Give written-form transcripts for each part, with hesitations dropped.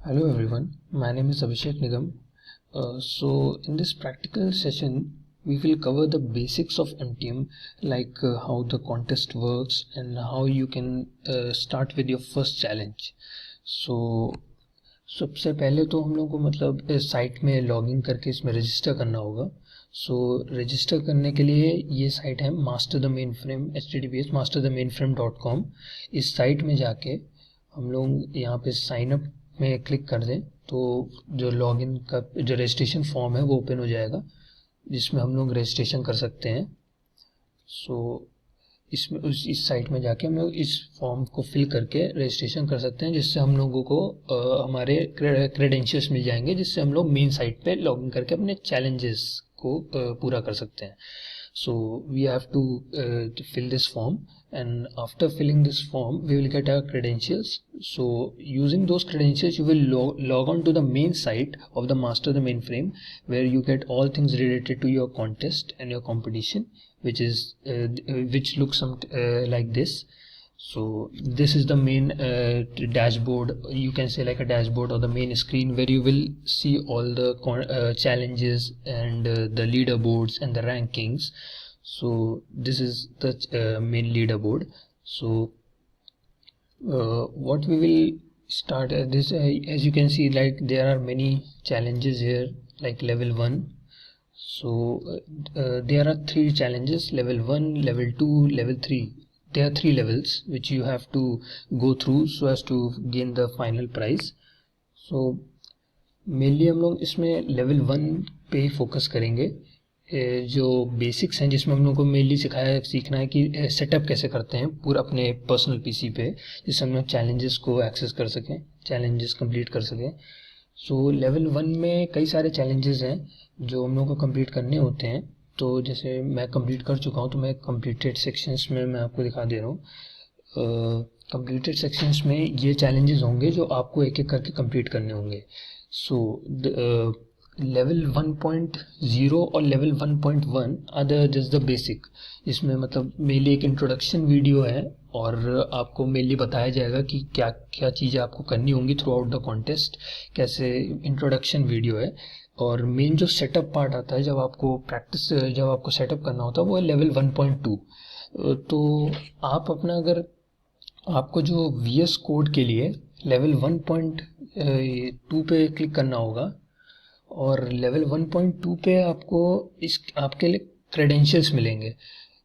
Hello everyone, my name is Abhishek Nigam. So in this practical session, we will cover the basics of MTM, like how the contest works and how you can start with your first challenge. So सबसे पहले तो हम लोग को मतलब इस site में login करके इसमें रजिस्टर करना होगा. सो रजिस्टर करने के लिए ये साइट है master the main frame https masterthemainframe.com. इस साइट में जाके हम लोग यहाँ पे साइन अप में क्लिक कर दें तो जो लॉगिन का जो रजिस्ट्रेशन फॉर्म है वो ओपन हो जाएगा, जिसमें हम लोग रजिस्ट्रेशन कर सकते हैं. सो इसमें इस साइट में जाके हम लोग इस फॉर्म को फिल करके रजिस्ट्रेशन कर सकते हैं, जिससे हम लोगों को हमारे क्रेडेंशियल्स मिल जाएंगे, जिससे हम लोग मेन साइट पे लॉगिन करके अपने चैलेंजेस को पूरा कर सकते हैं. So we have to fill this form, and after filling this form we will get our credentials. So using those credentials you will log on to the main site of the master the mainframe, where you get all things related to your contest and your competition, which looks like this. So this is the main dashboard, you can say like a dashboard or the main screen, where you will see all the challenges and the leaderboards and the rankings. So this is the main leaderboard. So what we will start this as you can see, like there are many challenges here, like level 1. So there are 3 challenges: level 1, level 2, level 3. There are 3 levels which you have to go through so as to gain the final prize. So mainly हम लोग इसमें level 1 पे ही focus करेंगे. जो basics हैं जिसमें हम लोग को मेनली सीखना है कि सेटअप कैसे करते हैं पूरा अपने पर्सनल पीसी पे, जिससे हम लोग चैलेंजेस को एक्सेस कर सकें, चैलेंजेस कंप्लीट कर सकें. सो लेवल 1 में कई सारे चैलेंजेस हैं जो हम लोग को कंप्लीट करने होते हैं. तो जैसे मैं कंप्लीट कर चुका हूँ, तो मैं कंप्लीटेड सेक्शंस में मैं आपको दिखा दे रहा हूँ. कंप्लीटेड सेक्शंस में ये चैलेंजेस होंगे जो आपको एक एक करके कंप्लीट करने होंगे. सो लेवल 1.0 और level 1.1 are just the basic. इसमें मतलब मेनली एक इंट्रोडक्शन वीडियो है और आपको मेनली बताया जाएगा कि क्या क्या चीज़ें आपको करनी होंगी थ्रू आउट द कॉन्टेस्ट, कैसे इंट्रोडक्शन वीडियो है. और मेन जो सेटअप पार्ट आता है जब आपको सेटअप करना होता है वो है लेवल 1.2. तो आप अपना अगर आपको जो VS कोड के लिए लेवल 1.2 पे क्लिक करना होगा, और लेवल 1.2 पे आपको आपके लिए क्रेडेंशियल्स मिलेंगे.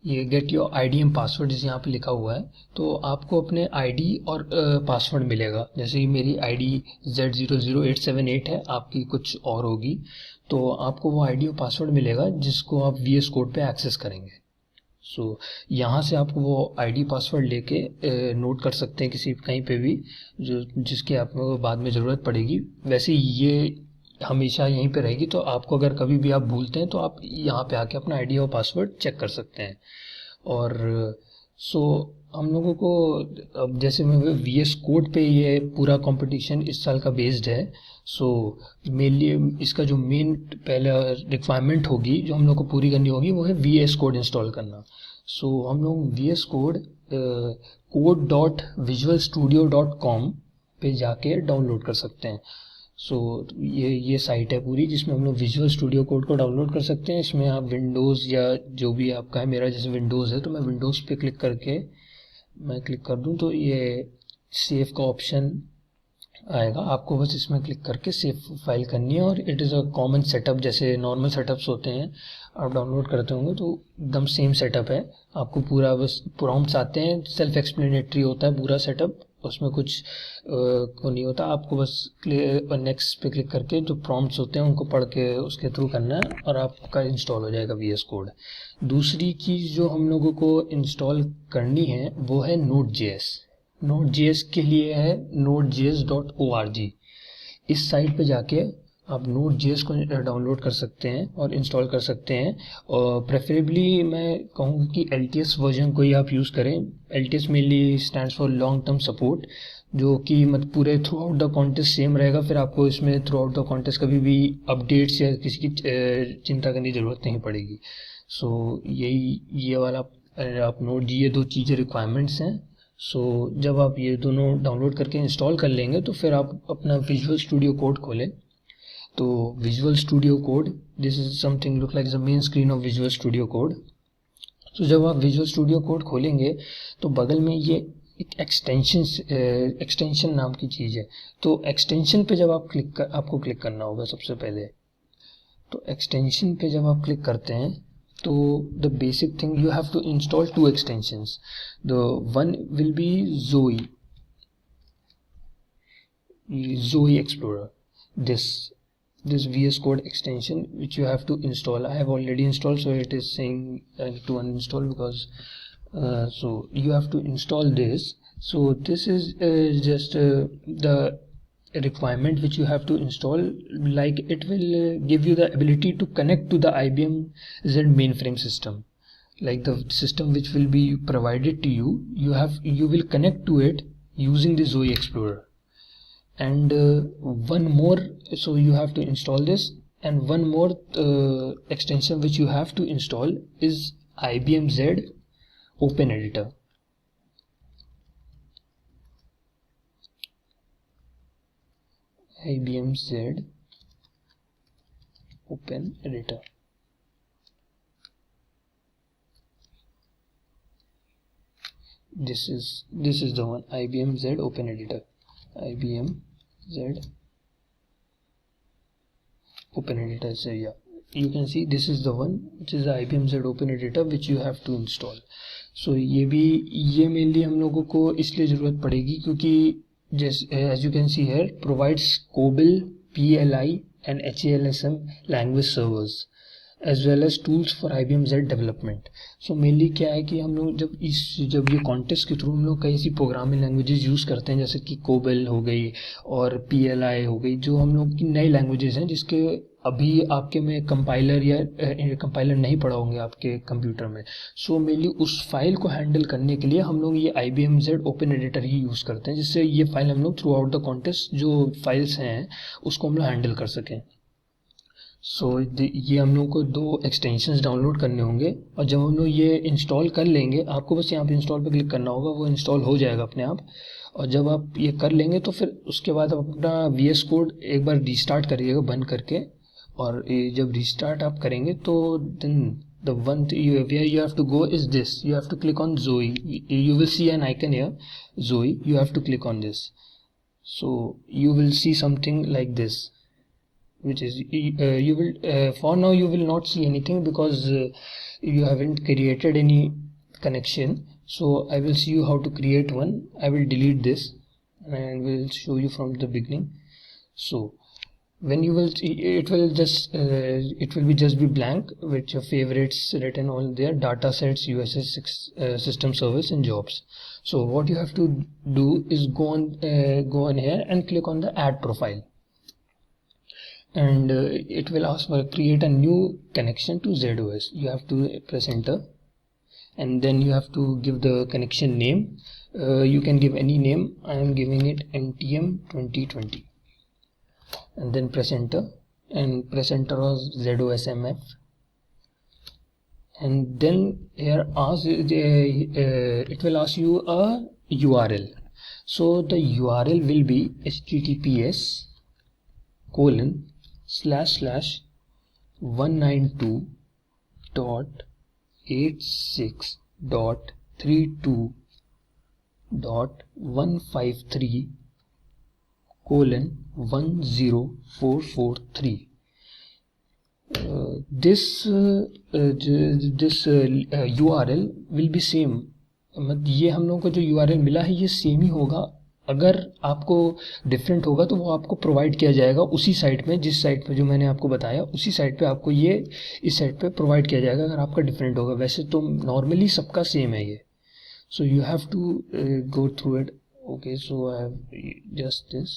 ये गेट योर IDM पासवर्ड जिस यहाँ पे लिखा हुआ है, तो आपको अपने ID और पासवर्ड मिलेगा. जैसे मेरी ID Z00878 है, आपकी कुछ और होगी, तो आपको वो ID और पासवर्ड मिलेगा जिसको आप VS कोड पे एक्सेस करेंगे. सो यहाँ से आप वो ID पासवर्ड लेके नोट कर सकते हैं कहीं पे भी जिसकी आपको बाद में ज़रूरत पड़ेगी. वैसे ये हमेशा यहीं पे रहेगी, तो आपको अगर कभी भी आप भूलते हैं तो आप यहाँ पे आके अपना ID और पासवर्ड चेक कर सकते हैं. और सो हम लोगों को अब जैसे मैं VS कोड पे ये पूरा कंपटीशन इस साल का बेस्ड है. सो मेनली इसका जो मेन पहला रिक्वायरमेंट होगी जो हम लोग को पूरी करनी होगी वो है VS कोड इंस्टॉल करना. सो हम लोग VS कोड code.visualstudio.com पे जाके डाउनलोड कर सकते हैं. सो ये साइट है पूरी जिसमें हम लोग विजुअल स्टूडियो कोड को डाउनलोड कर सकते हैं. इसमें आप विंडोज़ या जो भी आपका है, मेरा जैसे विंडोज़ है तो मैं विंडोज़ पे क्लिक करके मैं क्लिक कर दूं तो ये सेव का ऑप्शन आएगा. आपको बस इसमें क्लिक करके सेव फाइल करनी है, और it is a common setup. जैसे नॉर्मल सेटअप्स होते हैं आप डाउनलोड करते होंगे तो एकदम सेम सेटअप है. आपको पूरा बस प्रॉम्प्ट्स आते हैं, सेल्फ एक्सप्लेनेटरी होता है पूरा सेटअप, उसमें कुछ को नहीं होता. आपको बस नेक्स्ट पे क्लिक करके जो प्रॉम्प्ट्स होते हैं उनको पढ़ के उसके थ्रू करना है और आपका इंस्टॉल हो जाएगा VS कोड. दूसरी चीज़ जो हम लोगों को इंस्टॉल करनी है वो है Node.js. Node.js के लिए है nodejs.org. इस साइट पे जाके आप Node.js को डाउनलोड कर सकते हैं और इंस्टॉल कर सकते हैं. और प्रेफरेबली मैं कहूँगा कि LTS वर्जन को ही आप यूज़ करें. LTS mainly stands for long term support, जो कि मतलब पूरे through out the contest same रहेगा. फिर आपको इसमें थ्रू आउट द कॉन्टेस्ट कभी भी अपडेट्स या किसी की चिंता करने की ज़रूरत नहीं पड़ेगी. सो ये वाला आप नोट, ये 2 चीज़ें रिक्वायरमेंट्स हैं. सो जब आप ये दोनों डाउनलोड करके इंस्टॉल कर लेंगे तो फिर आप अपना विजुअल स्टूडियो कोड खोलें। तो visual studio code, this is something look like the main screen of visual studio code. तो जब आप विजुअल स्टूडियो कोड खोलेंगे तो बगल में ये एक एक्सटेंशन नाम की चीज़ है। तो एक्सटेंशन पे जब आप आपको क्लिक करना होगा सबसे पहले। तो एक्सटेंशन पे जब आप क्लिक करते हैं तो the basic thing, you have to install two extensions. The one will be Zoe Explorer, this VS Code extension which you have to install. I have already installed, so it is saying I need to uninstall because so you have to install this. So this is just the requirement which you have to install. Like it will give you the ability to connect to the IBM Z mainframe system, like the system which will be provided to you. You will connect to it using the Zoe Explorer. And one more, so you have to install this, and one more extension which you have to install is IBM Z Open Editor. IBM Z Open Editor. This is the one, IBM Z Open Editor. IBM Z Open Editor. So yeah, you can see this is the one which is the IBM Z Open Editor which you have to install. So ये mainly हम लोगों को इसलिए ज़रूरत पड़ेगी क्योंकि as you can see here, provides COBOL, PLI and HALSM language servers as well as tools for IBM Z development. So mainly क्या है कि हम लोग जब ये कॉन्टेस्ट के थ्रू हम लोग कई सी प्रोग्रामिंग लैंग्वेजेस यूज़ करते हैं, जैसे कि COBOL हो गई और PLI हो गई, जो हम लोग की नई लैंग्वेजेस हैं जिसके अभी आपके में कंपाइलर या कंपाइलर नहीं पड़ा होंगे आपके कंप्यूटर में। सो मेनली उस फाइल को हैंडल करने के लिए हम लोग ये IBM Z ओपन एडिटर ही यूज़ करते हैं, जिससे ये फाइल हम लोग थ्रू आउट द कॉन्टेस्ट जो फाइल्स हैं उसको हम लोग हैंडल कर सकें। सो ये हम लोग को 2 एक्सटेंशंस डाउनलोड करने होंगे, और जब हम लोग ये इंस्टॉल कर लेंगे, आपको बस यहाँ पे इंस्टॉल पे क्लिक करना होगा, वो इंस्टॉल हो जाएगा अपने आप। और जब आप ये कर लेंगे तो फिर उसके बाद आप अपना VS कोड एक बार रीस्टार्ट करिएगा बंद करके, और जब रीस्टार्ट आप करेंगे तो then the one where you have to go is this. You have to click on Zoe. You will see an icon here, Zoe. You have to click on this. So you will see something like this, which is you will for now you will not see anything because you haven't created any connection. So I will see you how to create one. I will delete this and will show you from the beginning. So when you will see, it will just be blank with your favorites written all there, data sets, USS system service and jobs. So what you have to do is go on here and click on the add profile, and it will ask for create a new connection to ZOS. You have to press enter, and then you have to give the connection name. You can give any name. I am giving it NTM 2020, and then press enter, and press enter on ZOSMF, and then here it will ask you a URL. So the URL will be https://192.86.32.153:10443. This URL will be same. मतलब ये हम लोगों को जो URL मिला है ये same ही होगा। अगर आपको डिफरेंट होगा तो वो आपको प्रोवाइड किया जाएगा उसी साइट में, जिस साइट पे जो मैंने आपको बताया उसी साइट पे आपको ये इस साइट पे प्रोवाइड किया जाएगा अगर आपका डिफरेंट होगा। वैसे तो नॉर्मली सबका सेम है ये। So you have to go through it. Okay, so I have just this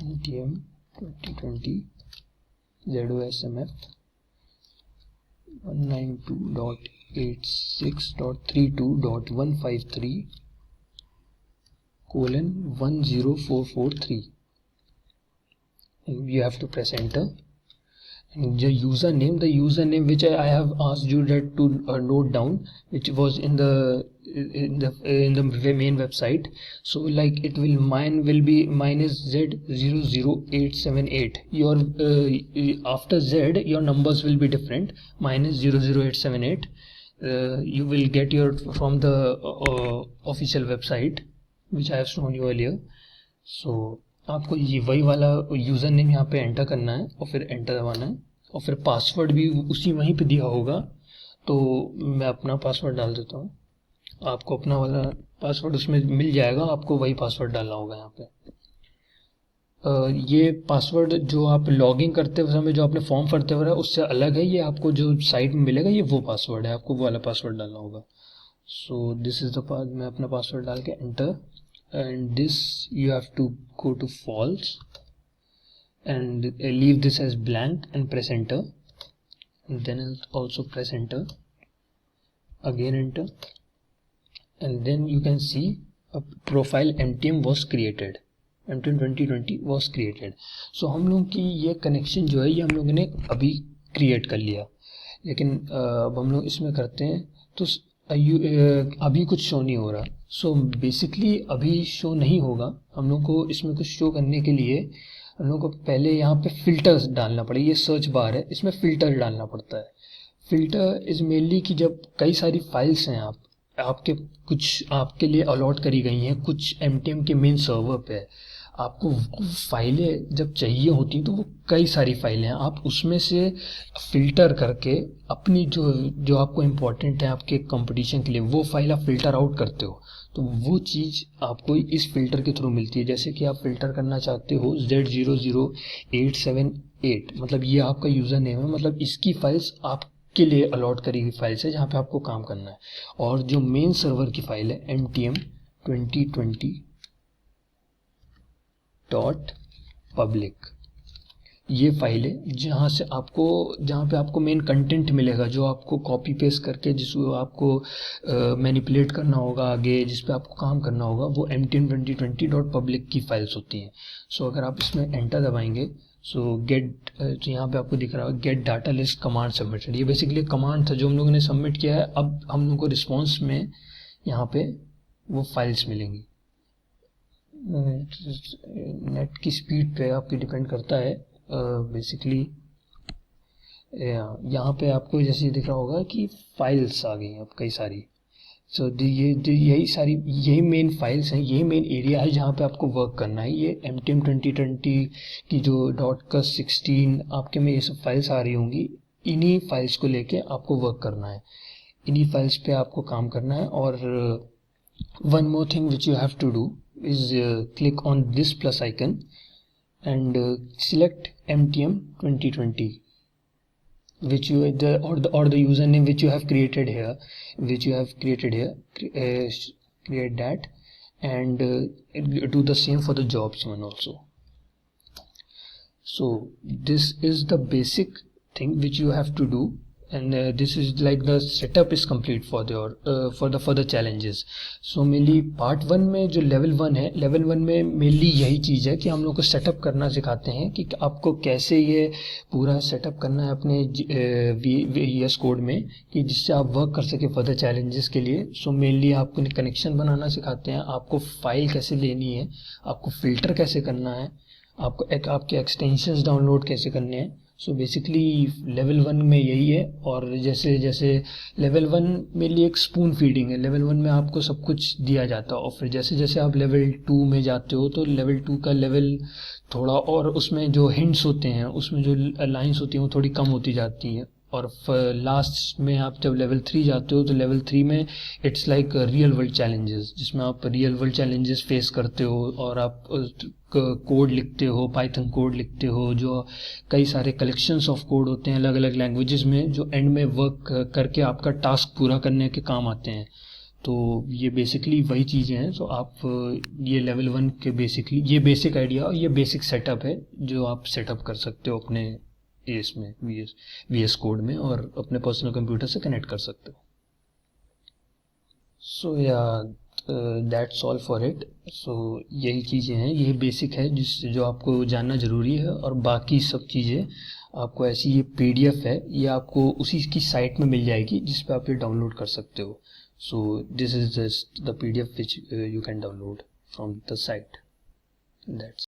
NTM 2020 ZOSMF 192.86.32.153:10443, and you have to press enter. And the username which I have asked you that to note down, which was in the in the main website. So like it will mine will be minus Z00878. Your after Z your numbers will be different, minus 00878. You will get your from the official website which I have shown you earlier. So आपको ये वही वाला user name यहाँ पे enter करना है और फिर एंटर दबाना है और फिर पासवर्ड भी उसी वहीं पे दिया होगा. तो मैं अपना पासवर्ड डाल देता हूँ. आपको अपना वाला पासवर्ड उसमें मिल जाएगा, आपको वही पासवर्ड डालना होगा यहाँ पे. ये पासवर्ड जो आप लॉगिन करते समय जो आपने फॉर्म भरते हुए उससे अलग है. ये आपको जो साइट में मिलेगा ये वो पासवर्ड है, आपको वो वाला पासवर्ड डालना होगा. सो दिस इज द पास. मैं अपना पासवर्ड डाल के enter, and this you have to go to false and leave this as blank and press enter, and then also press enter, again enter, and then you can see a profile mtm was created, mtm 2020 was created. So हम लोग की ये connection जो है ये हम लोगों ने अभी क्रिएट कर लिया, लेकिन अब हम लोग इसमें करते हैं तो अभी कुछ शो नहीं हो रहा. सो बेसिकली अभी शो नहीं होगा. हम लोग को इसमें कुछ शो करने के लिए हम लोग को पहले यहाँ पे फिल्टर्स डालना पड़ेगा. ये सर्च बार है, इसमें फिल्टर डालना पड़ता है. फिल्टर इज मेनली कि जब कई सारी फाइल्स हैं आपके कुछ आपके लिए अलॉट करी गई हैं, कुछ एमटीएम के मेन सर्वर पे आपको फाइलें जब चाहिए होती हैं तो वो कई सारी फाइलें हैं. आप उसमें से फ़िल्टर करके अपनी जो आपको इम्पोर्टेंट है आपके कंपटीशन के लिए वो फाइल आप फ़िल्टर आउट करते हो. तो वो चीज़ आपको इस फ़िल्टर के थ्रू मिलती है. जैसे कि आप फ़िल्टर करना चाहते हो Z00878, मतलब ये आपका यूज़र नेम है, मतलब इसकी फाइल्स आपके लिए अलॉट करी हुई फाइल्स है जहाँ पे आपको काम करना है. और जो मेन सर्वर की फाइल है mtm2020.public, ये फाइल है जहाँ पे आपको मेन कंटेंट मिलेगा, जो आपको कॉपी पेस्ट करके जिसको आपको मैनिपुलेट करना होगा आगे, जिस पे आपको काम करना होगा, वो mtm2020.public की फाइल्स होती हैं. सो अगर आप इसमें एंटर दबाएंगे सो गेट, यहाँ पे आपको दिख रहा है gate data list command submitted. ये बेसिकली कमांड था जो हम लोगों ने सबमिट किया है. अब हम लोग को रिस्पॉन्स में यहाँ पे वो फाइल्स मिलेंगी. नेट की स्पीड पे आपकी डिपेंड करता है. बेसिकली यहाँ पे आपको जैसे दिख रहा होगा कि फाइल्स आ गई हैं अब कई सारी. सो यही मेन फाइल्स हैं, यही मेन एरिया है जहाँ पे आपको वर्क करना है. ये mtm 2020 की जो .16 आपके में ये सब फाइल्स आ रही होंगी, इन्हीं फाइल्स को लेके आपको वर्क करना है, इन्हीं फाइल्स पे आपको काम करना है. और one more thing which you have to do is click on this plus icon and select mtm 2020 which you or the username which you have created here, create that and do the same for the jobs one also. So this is the basic thing which you have to do, and this is like the setup is complete for the challenges. So mainly part 1 में जो level 1 है, level 1 में mainly यही चीज़ है कि हम लोग को सेटअप करना सिखाते हैं कि आपको कैसे ये पूरा सेटअप करना है अपने VS कोड में, कि जिससे आप वर्क कर सके फर्दर चैलेंजेस के लिए. सो मेनली आपको कनेक्शन बनाना सिखाते हैं, आपको फाइल कैसे लेनी है, आपको फिल्टर कैसे करना है, आपको आपके एक्सटेंशंस डाउनलोड कैसे करने हैं. सो बेसिकली लेवल 1 में यही है. और जैसे जैसे लेवल 1 में लिए एक स्पून फीडिंग है, लेवल 1 में आपको सब कुछ दिया जाता है, और फिर जैसे जैसे आप लेवल 2 में जाते हो तो लेवल 2 का लेवल थोड़ा, और उसमें जो हिंट्स होते हैं, उसमें जो लाइंस होती हैं वो थोड़ी कम होती जाती हैं. और लास्ट में आप जब लेवल 3 जाते हो तो लेवल 3 में it's like real world challenges, जिसमें आप रियल वर्ल्ड चैलेंजेस फेस करते हो और आप कोड लिखते हो, पाइथन कोड लिखते हो, जो कई सारे कलेक्शंस ऑफ कोड होते हैं अलग अलग लैंग्वेजेस में, जो एंड में वर्क करके आपका टास्क पूरा करने के काम आते हैं. तो ये बेसिकली वही चीज़ें हैं. सो आप ये लेवल 1 के बेसिकली ये बेसिक आइडिया और ये बेसिक सेटअप है जो आप सेटअप कर सकते हो अपने इसमें VS कोड में, और अपने पर्सनल कंप्यूटर से कनेक्ट कर सकते हो. सो या दैट्स ऑल फॉर इट. सो यही चीज़ें हैं, यही बेसिक है जो आपको जानना ज़रूरी है. और बाकी सब चीज़ें आपको ऐसी ये PDF है, ये आपको उसी की साइट में मिल जाएगी जिस पे आप ये डाउनलोड कर सकते हो. So this is just the PDF which you can download from the site. That's